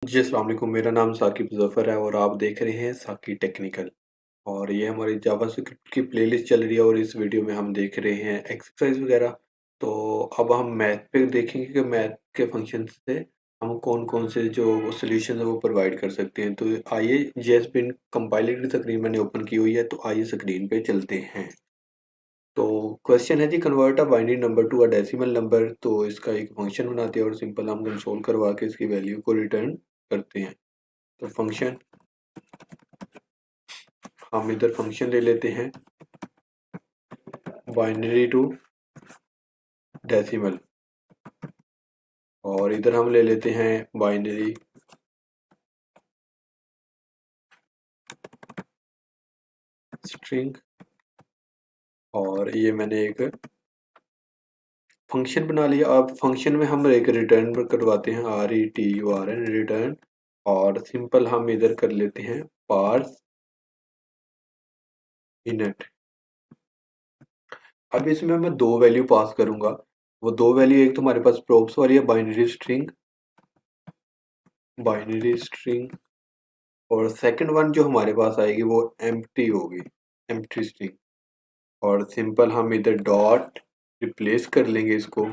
जी, अस्सलाम वालेकुम। मेरा नाम साकिब ज़फ़र है और आप देख रहे हैं साकी टेक्निकल। और ये हमारी जावास्क्रिप्ट की प्लेलिस्ट चल रही है और इस वीडियो में हम देख रहे हैं एक्सरसाइज़ वग़ैरह। तो अब हम मैथ पे देखेंगे कि मैथ के फंक्शंस से हम कौन-कौन से जो सॉल्यूशन है वो प्रोवाइड कर सकते हैं। तो आइए, जेएसपीन कंपाइलर की स्क्रीन मैंने ओपन की हुई है, तो आइए स्क्रीन पे चलते हैं। तो क्वेश्चन है जी, convert a binary number to a decimal number. तो इसका एक फंक्शन बनाते हैं और सिंपल हम कंसोल करवा के इसकी वैल्यू को रिटर्न करते हैं। तो फंक्शन हम इधर फंक्शन ले लेते हैं बाइनरी टू डेसिमल, और इधर हम ले लेते हैं बाइनरी स्ट्रिंग, और ये मैंने एक फंक्शन बना लिया। अब फंक्शन में हम एक रिटर्न करवाते हैं RETURN रिटर्न, और सिंपल हम इधर कर लेते हैं पार्स इनट। अब इसमें मैं दो वैल्यू पास करूंगा। वो दो वैल्यू, एक तो हमारे पास प्रोप्स वाली है बाइनरी स्ट्रिंग, और सेकंड वन जो हमारे पास आएगी वो एम्प्टी होगी, एम्प्टी स्ट्रिंग। और सिंपल हम इधर डॉट रिप्लेस कर लेंगे इसको,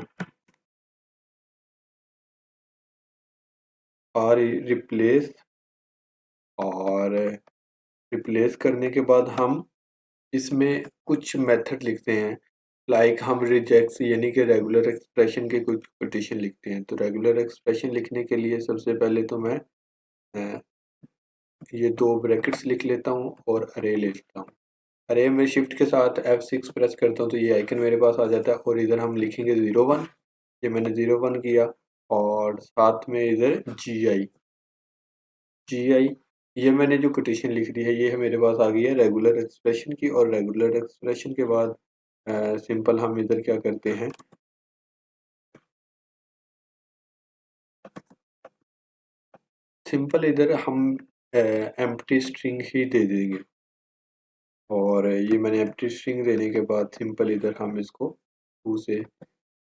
और रिप्लेस, और रिप्लेस करने के बाद हम इसमें कुछ मेथड लिखते हैं। लाइक हम रिजेक्ट्स यानी कि रेगुलर एक्सप्रेशन के कुछ कोटेशन लिखते हैं। तो रेगुलर एक्सप्रेशन लिखने के लिए सबसे पहले तो मैं अ, ये दो ब्रैकेट्स लिख लेता हूँ और अरे ले लेता हूँ। अरे में शिफ्ट के साथ F6 प्रेस करता हूँ तो ये आइकन मेरे पास आ जाता है, और इधर हम लिखेंगे 01। ये मैंने 01 किया, और साथ में इधर जी आई, ये मैंने जो कोटेशन लिख दी है ये है मेरे पास आ गई है रेगुलर एक्सप्रेशन की। और रेगुलर एक्सप्रेशन के बाद सिंपल हम इधर क्या करते हैं, सिंपल इधर हम एम्प्टी स्ट्रिंग ही दे देंगे। और ये मैंने एम्प्टी स्ट्रिंग देने के बाद सिंपल इधर हम इसको टू से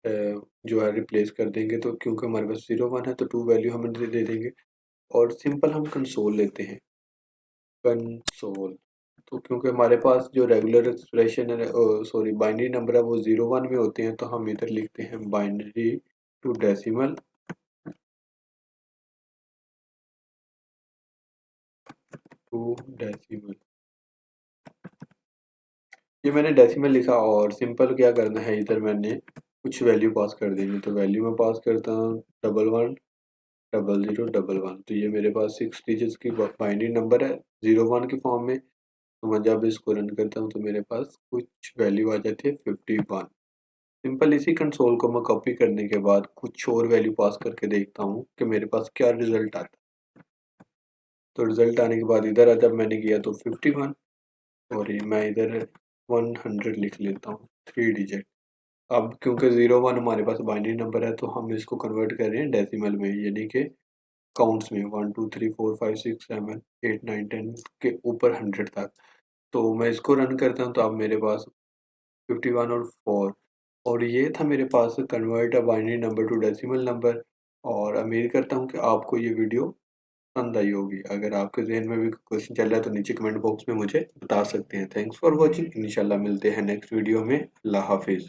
जो है रिप्लेस कर देंगे। तो क्योंकि हमारे पास 01 है तो टू वैल्यू हम दे देंगे। और सिंपल हम कंसोल लेते हैं, कंसोल। तो क्योंकि हमारे पास जो रेगुलर एक्सप्रेशन है, सॉरी बाइनरी नंबर है, वो 01 में होते हैं, तो हम इधर लिखते हैं binary to decimal, to decimal. ये मैंने डेसिमल लिखा, और सिंपल क्या करना है, इधर मैंने कुछ वैल्यू पास कर देनी। तो वैल्यू में पास करता हूँ 11000011। तो ये मेरे पास 6 डिजिट्स की बाइनरी नंबर है 01 की फॉर्म में। तो मैं जब इसको रन करता हूँ तो मेरे पास कुछ वैल्यू आ जाती है 51। सिंपल इसी कंसोल को मैं कॉपी करने के बाद कुछ और वैल्यू पास करके देखता हूँ कि मेरे पास क्या रिजल्ट आता है। तो रिजल्ट आने के बाद इधर जब मैंने किया तो 51, और ये मैं इधर 100 लिख लेता हूँ, 3 डिजिट। अब क्योंकि 01 हमारे पास बाइनरी नंबर है तो हम इसको कन्वर्ट कर रहे हैं डेसिमल में, यानी कि काउंट्स में 1 2 3 4 5 6 7 8 9 10 के ऊपर 100 तक। तो मैं इसको रन करता हूँ तो अब मेरे पास 51 और 4, और ये था मेरे पास convert a binary number to decimal number. और उम्मीद करता हूँ कि आपको ये वीडियो पसंद आई होगी। अगर आपके ज़हन में भी कोई क्वेश्चन चल रहा है तो नीचे कमेंट बॉक्स में मुझे बता सकते हैं। Thanks for watching. इंशाल्लाह मिलते हैं नेक्स्ट वीडियो में। अल्लाह हाफिज़।